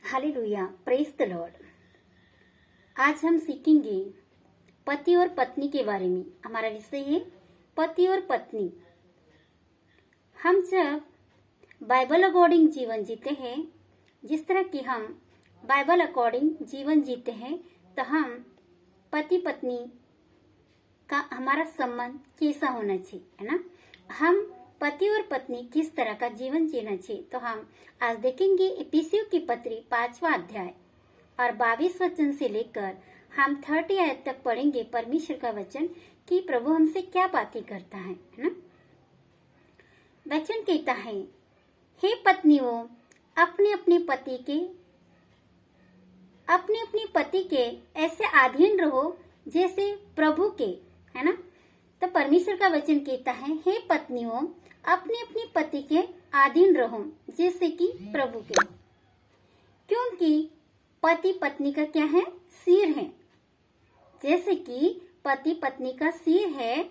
Hallelujah, praise the Lord. आज हम सीखेंगे पति और पत्नी के बारे में। हमारा विषय है पति और पत्नी। हम जब बाइबल अकॉर्डिंग जीवन जीते हैं, जिस तरह कि हम बाइबल अकॉर्डिंग जीवन जीते हैं, तो हम पति पत्नी का हमारा संबंध कैसा होना चाहिए, है ना। हम पति और पत्नी किस तरह का जीवन जीना चाहिए, तो हम आज देखेंगे इफिसियों की पत्री 5वां अध्याय और 22 वचन से लेकर हम 30 आयत तक पढ़ेंगे परमेश्वर का वचन कि प्रभु हमसे क्या बातें करता है ना। वचन कहता है, हे पत्नियों अपने अपने पति के ऐसे अधीन रहो जैसे प्रभु के, है ना। तो परमेश्वर का वचन कहता है, हे पत्नियों अपने अपने पति के अधीन रहो जैसे कि प्रभु के, क्योंकि पति पत्नी का क्या है, सिर है। जैसे कि पति पत्नी का सिर है,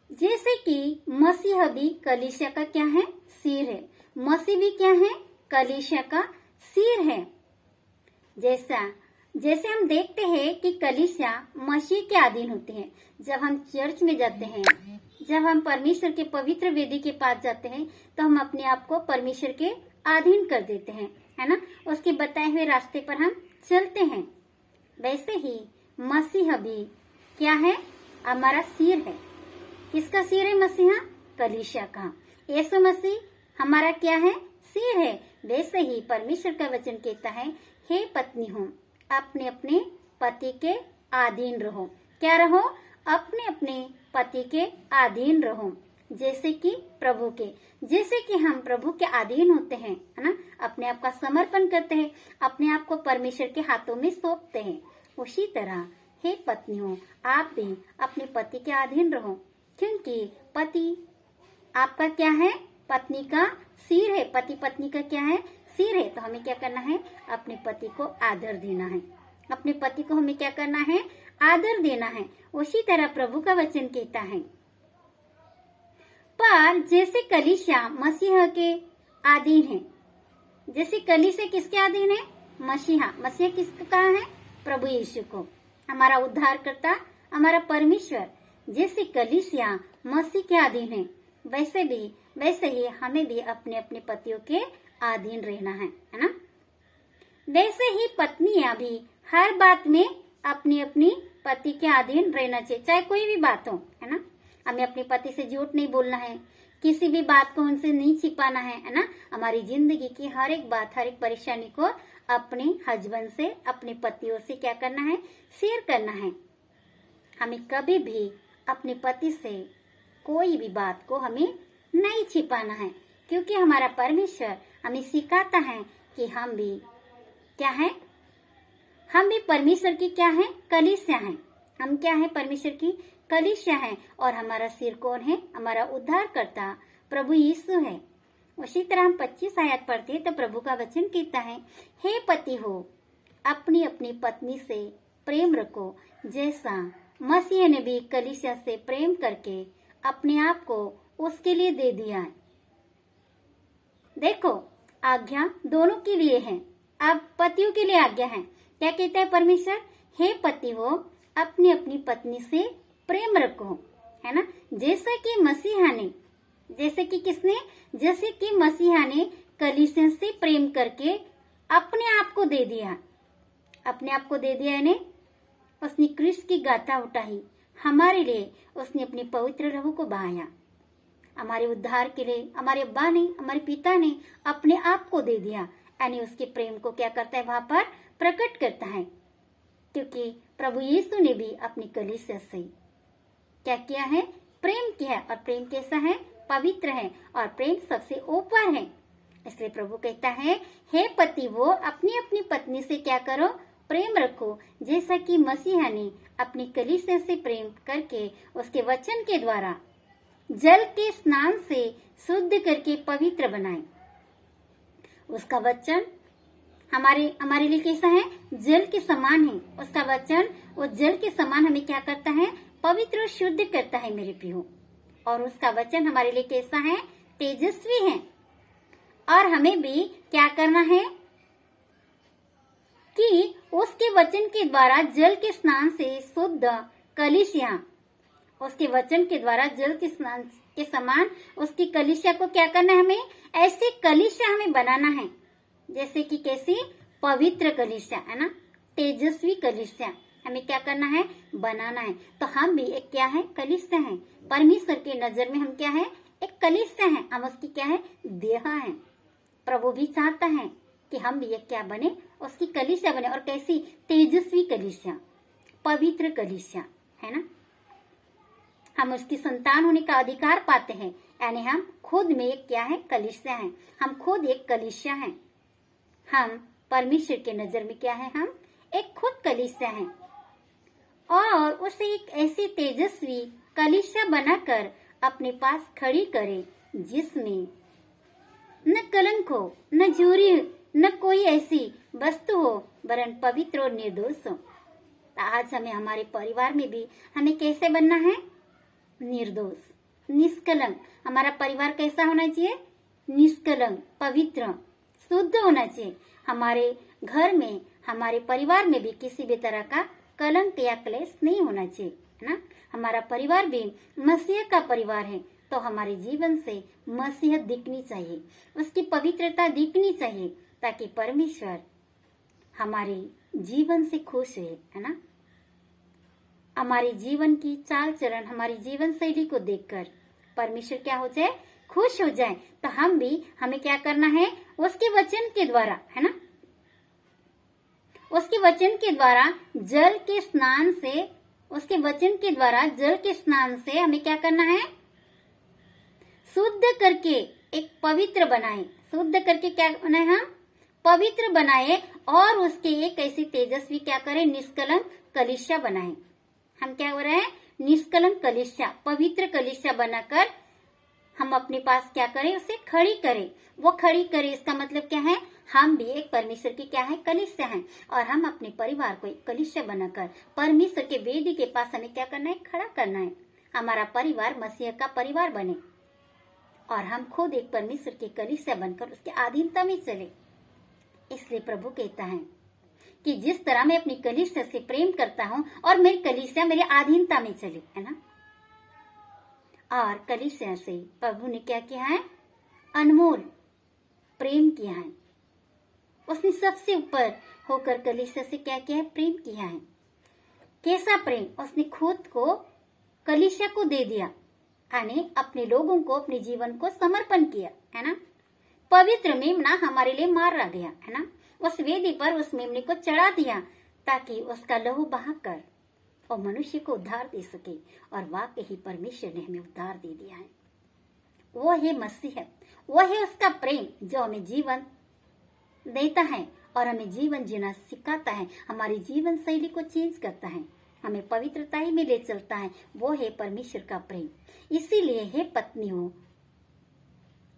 जैसे कि मसीह भी कलीसिया का क्या है, सिर है। मसीह भी क्या है, कलीसिया का सिर है। जैसे हम देखते हैं कि कलीसिया मसीह के अधीन होती है। जब हम चर्च में जाते हैं, जब हम परमेश्वर के पवित्र वेदी के पास जाते हैं, तो हम अपने आप को परमेश्वर के अधीन कर देते हैं, है ना। उसके बताए हुए रास्ते पर हम चलते हैं। वैसे ही मसीह भी क्या है, हमारा सिर है। किसका सिर है, मसीहा, कलीसिया का। यीशु मसीह हमारा क्या है, सिर है। वैसे ही परमेश्वर का वचन कहता है, हे पत्नी हो अपने अपने पति के अधीन रहो। क्या रहो, अपने अपने पति के अधीन रहो जैसे कि प्रभु के। जैसे कि हम प्रभु के अधीन होते हैं, है ना, अपने आप का समर्पण करते हैं, अपने आप को परमेश्वर के हाथों में सौंपते हैं, उसी तरह हे पत्नियों आप भी अपने पति के अधीन रहो, क्योंकि पति आपका क्या है, पत्नी का सिर है। पति पत्नी का क्या है, सिर है। तो हमें क्या करना है, अपने पति को आदर देना है। अपने पति को हमें क्या करना है, आदर देना है। उसी तरह प्रभु का वचन कहता है, पर जैसे कलीसिया मसीह के अधीन है। जैसे कलीसिया किसके अधीन है, मसीहा। मसीहा किसका है, प्रभु यीशु को, हमारा उद्धारकर्ता, हमारा परमेश्वर। जैसे कलीसिया मसीह के अधीन है, वैसे ही हमें भी अपने अपने पतियों के अधीन रहना है ना। वैसे ही पत्नियां भी हर बात में अपनी अपनी पति के अधीन रहना चाहिए, चाहे कोई भी बात हो, है ना। हमें अपने पति से झूठ नहीं बोलना है, किसी भी बात को उनसे नहीं छिपाना है ना। हमारी जिंदगी की हर एक बात, हर एक परेशानी को अपने हस्बैंड से, अपने पतियों से क्या करना है, शेयर करना है। हमें कभी भी अपने पति से कोई भी बात को हमें नहीं छिपाना है, क्योंकि हमारा परमेश्वर हमें सिखाता है कि हम भी क्या है, हम भी परमेश्वर की क्या है, कलीसिया है। हम क्या है, परमेश्वर की कलीसिया है। और हमारा सिर कौन है, हमारा उद्धारकर्ता प्रभु यीशु है। उसी तरह हम 25 आयत पढ़ते हैं तो प्रभु का वचन कहता है, हे पति हो अपनी अपनी पत्नी से प्रेम रखो, जैसा मसीह ने भी कलीसिया से प्रेम करके अपने आप को उसके लिए दे दिया है। देखो, आज्ञा दोनों के लिए है। अब पतियों के लिए आज्ञा है। क्या कहता है परमेश्वर, हे पति हो अपनी अपनी पत्नी से प्रेम रखो, है ना। जैसे कि मसीहा ने, जैसे कि किसने, जैसे कि मसीहा ने कलीसिया से प्रेम करके अपने आप को दे दिया, अपने आप को दे दिया ने। उसने क्रूस की गाथा उठाई हमारे लिए, उसने अपने पवित्र लहू को बहाया हमारे उद्धार के लिए। हमारे अब्बा ने, हमारे पिता ने अपने आप को दे दिया, यानी उसके प्रेम को क्या करता है, वहां पर प्रकट करता है। क्योंकि प्रभु यीशु ने भी अपनी कलीसिया से क्या किया है, प्रेम किया है। और प्रेम कैसा है, पवित्र है, और प्रेम सबसे ऊपर है। इसलिए प्रभु कहता है, हे पति वो अपनी अपनी पत्नी से क्या करो, प्रेम रखो, जैसा कि मसीहा ने अपनी कलीसिया से प्रेम करके उसके वचन के द्वारा जल के स्नान से शुद्ध करके पवित्र बनाए। उसका वचन हमारे लिए कैसा है, जल के समान है। उसका वचन वो जल के समान हमें क्या करता है, पवित्र और शुद्ध करता है मेरे प्रियो। और उसका वचन हमारे लिए कैसा है, तेजस्वी है। और हमें भी क्या करना है कि उसके वचन के द्वारा जल के स्नान से शुद्ध कलीसिया, उसके वचन के द्वारा जल के स्नान के समान उसकी कलीसिया को क्या करना है, हमें ऐसी कलीसिया हमें बनाना है जैसे कि कैसी पवित्र कलीसिया है ना, तेजस्वी कलीसिया हमें क्या करना है, बनाना है। तो हम भी एक क्या है, कलीसिया है। परमेश्वर के नजर में हम क्या है, एक कलीसिया है। हम उसकी क्या है, देह है। प्रभु भी चाहता है कि हम भी एक क्या बने, उसकी कलीसिया बने। और कैसी, तेजस्वी कलीसिया, पवित्र कलीसिया है ना। हम उसकी संतान होने का अधिकार पाते हैं, यानी हम खुद में एक क्या है, कलीसिया है। हम खुद एक कलीसिया है। हम परमेश्वर के नजर में क्या है, हम एक खुद कलीसिया है। और उसे एक ऐसी तेजस्वी कलीसिया बनाकर अपने पास खड़ी करे जिसमें न कलंक हो, न झुर्री, न कोई ऐसी वस्तु हो, वरन पवित्र और निर्दोष हो। आज हमें हमारे परिवार में भी हमें कैसे बनना है, निर्दोष, निष्कलंक। हमारा परिवार कैसा होना चाहिए, निष्कलंक, पवित्र, शुद्ध होना चाहिए। हमारे घर में, हमारे परिवार में भी किसी भी तरह का कलंक या क्लेश नहीं होना चाहिए, है ना। हमारा परिवार भी मसीह का परिवार है, तो हमारे जीवन से मसीह दिखनी चाहिए, उसकी पवित्रता दिखनी चाहिए, ताकि परमेश्वर हमारे जीवन से खुश है ना। हमारे जीवन की चाल चरण, हमारी जीवन शैली को देखकर परमेश्वर क्या हो जाए, खुश हो जाए। तो हम भी, हमें क्या करना है, उसके वचन के द्वारा, है ना, उसके वचन के द्वारा जल के स्नान से, उसके वचन के द्वारा जल के स्नान से हमें क्या करना है, शुद्ध करके एक पवित्र बनाए। शुद्ध करके क्या बनाए, हम पवित्र बनाए, और उसके एक ऐसी तेजस्वी क्या करें, निष्कलंक कलीसिया बनाए। हम क्या हो रहे हैं, निष्कलंक कलीसिया, पवित्र कलीसिया बनाकर हम अपने पास क्या करें, उसे खड़ी करें। वो खड़ी करें, इसका मतलब क्या है, हम भी एक परमेश्वर की क्या है, कलीसिया है। और हम अपने परिवार को एक कलीसिया बनाकर परमेश्वर के वेदी के पास हमें क्या करना है, खड़ा करना है। हमारा परिवार मसीह का परिवार बने, और हम खुद एक परमेश्वर की कलीसिया बनकर उसके अधीनता में चले। इसलिए प्रभु कहता है कि जिस तरह मैं अपनी कलीसिया से प्रेम करता हूँ, और मेरी कलीसिया मेरी अधीनता में चले, है ना। और कलीसिया से प्रभु ने क्या किया है, अनमोल प्रेम किया है। उसने सबसे ऊपर होकर कलीसिया से क्या किया है, प्रेम किया है। कैसा प्रेम, उसने खुद को कलीसिया को दे दिया, यानी अपने लोगों को, अपने जीवन को समर्पण किया, है ना। पवित्र मेमना हमारे लिए मारा गया, है ना। उस वेदी पर उस मेमने को चढ़ा दिया, ताकि उसका लहू बहाकर और मनुष्य को उद्धार दे सके। और वाकई ही परमेश्वर ने हमें उद्धार दे दिया है। वो है मसीह, वो है उसका प्रेम जो हमें जीवन देता है और हमें जीवन जीना सिखाता है, हमारी जीवन शैली को चेंज करता है, हमें पवित्रता ही में ले चलता है। वो है परमेश्वर का प्रेम। इसीलिए हे पत्नियों,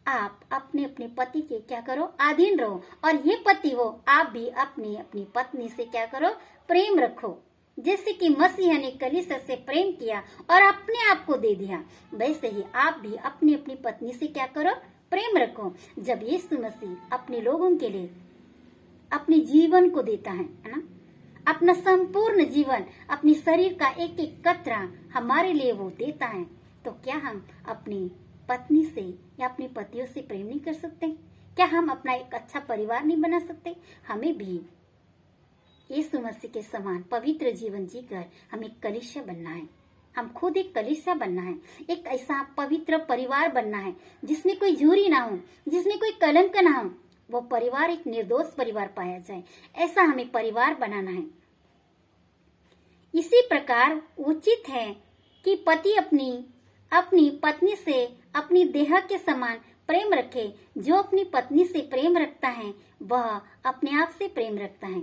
आप अपने अपने पति के क्या करो, अधीन रहो। और ये पति हो, आप भी अपनी अपनी पत्नी से क्या करो, प्रेम रखो। जैसे कि मसीह ने कलीसिया से प्रेम किया और अपने आप को दे दिया, वैसे ही आप भी अपनी अपनी पत्नी से क्या करो, प्रेम रखो। जब यीशु मसीह अपने लोगों के लिए अपने जीवन को देता है ना, अपना संपूर्ण जीवन, अपनी शरीर का एक एक कतरा हमारे लिए वो देता है, तो क्या हम अपनी पत्नी से या अपने पतियों से प्रेम नहीं कर सकते? क्या हम अपना एक अच्छा परिवार नहीं बना सकते? हमें भी यीशु मसीह के समान पवित्र जीवन जीकर हमें कलीसिया बनना है। हम खुद एक कलीसिया बनना है, एक ऐसा पवित्र परिवार बनना है जिसमें कोई झुर्री ना हो, जिसमें कोई कलंक ना हो। वो परिवार एक निर्दोष परिवार पाया जाए, ऐसा हमें परिवार बनाना है। इसी प्रकार उचित है कि पति अपनी पत्नी से अपनी देह के समान प्रेम रखे। जो अपनी पत्नी से प्रेम रखता है वह अपने आप से प्रेम रखता है।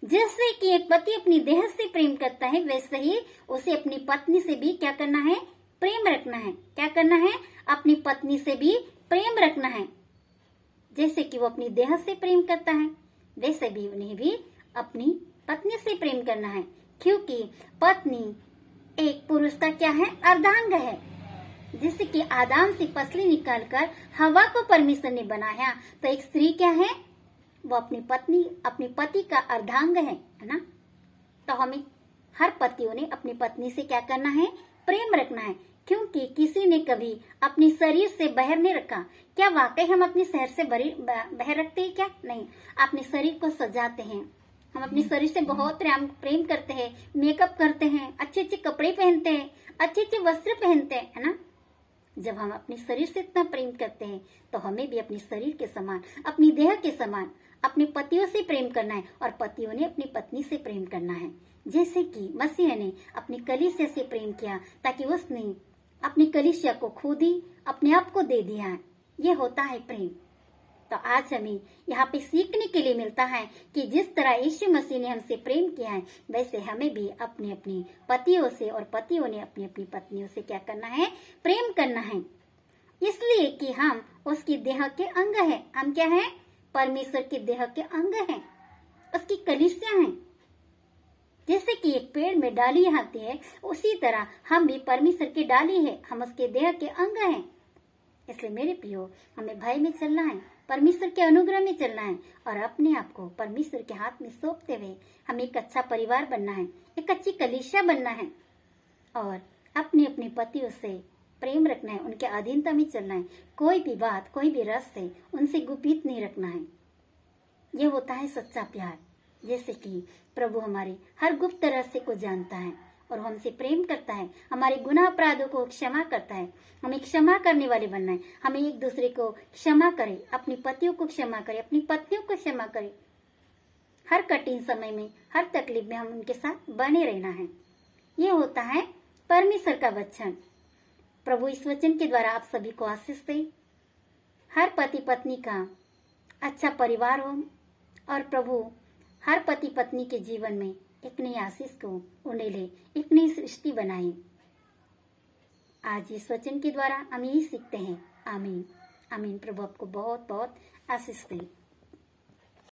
जैसे कि एक पति अपनी देह से प्रेम करता है, वैसे ही उसे अपनी पत्नी से भी क्या करना है, प्रेम रखना है। क्या करना है, अपनी पत्नी से भी प्रेम रखना है। जैसे कि वो अपनी देह से प्रेम करता है, वैसे भी उन्हें भी अपनी पत्नी से प्रेम करना है। क्योंकि पत्नी एक पुरुष का क्या है, अर्धांग है। जिससे कि आदम से पसली निकालकर हवा को परमेश्वर ने बनाया। तो एक स्त्री क्या है? वो अपनी पत्नी, अपने पति का अर्धांग है ना। तो हमें हर पतियों ने अपनी पत्नी से क्या करना है? प्रेम रखना है, क्योंकि किसी ने कभी अपने शरीर से बाहर नहीं रखा। क्या वाकई हम अपने शरीर से बाहर रखते हैं क्या? नहीं। अपने शरीर को सजाते हैं, हम अपने शरीर से बहुत प्रेम करते हैं, मेकअप करते हैं, अच्छे अच्छे कपड़े पहनते हैं, अच्छे अच्छे वस्त्र पहनते हैं, है ना। जब हम अपने शरीर से इतना प्रेम करते हैं तो हमें भी अपने शरीर के समान, अपनी देह के समान अपने पतियों से प्रेम करना है, और पतियों ने अपनी पत्नी से प्रेम करना है। जैसे कि मसीह ने अपनी कलीसिया से प्रेम किया, ताकि उसने अपनी कलीसिया को खुद ही अपने आप को दे दिया है। ये होता है प्रेम। तो आज हमें यहाँ पे सीखने के लिए मिलता है कि जिस तरह यीशु मसीह ने हमसे प्रेम किया है, वैसे हमें भी अपने अपनी पतियों से और पतियों ने अपनी अपनी पत्नियों से क्या करना है? प्रेम करना है। इसलिए कि हम उसकी देह के अंग है। हम क्या है? परमेश्वर की देह के अंग है, उसकी कलीसिया है। जैसे कि एक पेड़ में डाली आती है, उसी तरह हम भी परमेश्वर की डाली है, हम उसके देह के अंग हैं। इसलिए मेरे प्रियो, हमें भय में चलना है, परमेश्वर के अनुग्रह में चलना है, और अपने आप को परमेश्वर के हाथ में सौंपते हुए हमें एक अच्छा परिवार बनना है, एक अच्छी कलीसिया बनना है, और अपने अपने पतियों से प्रेम रखना है, उनके अधीनता में चलना है। कोई भी बात, कोई भी रहस्य उनसे गुपित नहीं रखना है। यह होता है सच्चा प्यार। जैसे कि प्रभु हमारे हर गुप्त रहस्य को जानता है और हमसे प्रेम करता है, हमारे गुनाह अपराधों को क्षमा करता है। हमें क्षमा करने वाले बनना है। हमें एक दूसरे को क्षमा करें, अपनी पतियों को क्षमा करें, अपनी पत्नियों को क्षमा करें। हर कठिन समय में, हर तकलीफ में हम उनके साथ बने रहना है। ये होता है परमेश्वर का वचन। प्रभु इस वचन के द्वारा आप सभी को आशीष दे। हर पति पत्नी का अच्छा परिवार हो, और प्रभु हर पति पत्नी के जीवन में एक नई आशीष को उन्हें ले, एक नई सृष्टि बनाए। आज इस वचन के द्वारा हम यही सीखते हैं। आमीन आमीन। प्रभु आपको बहुत बहुत आशीष दे।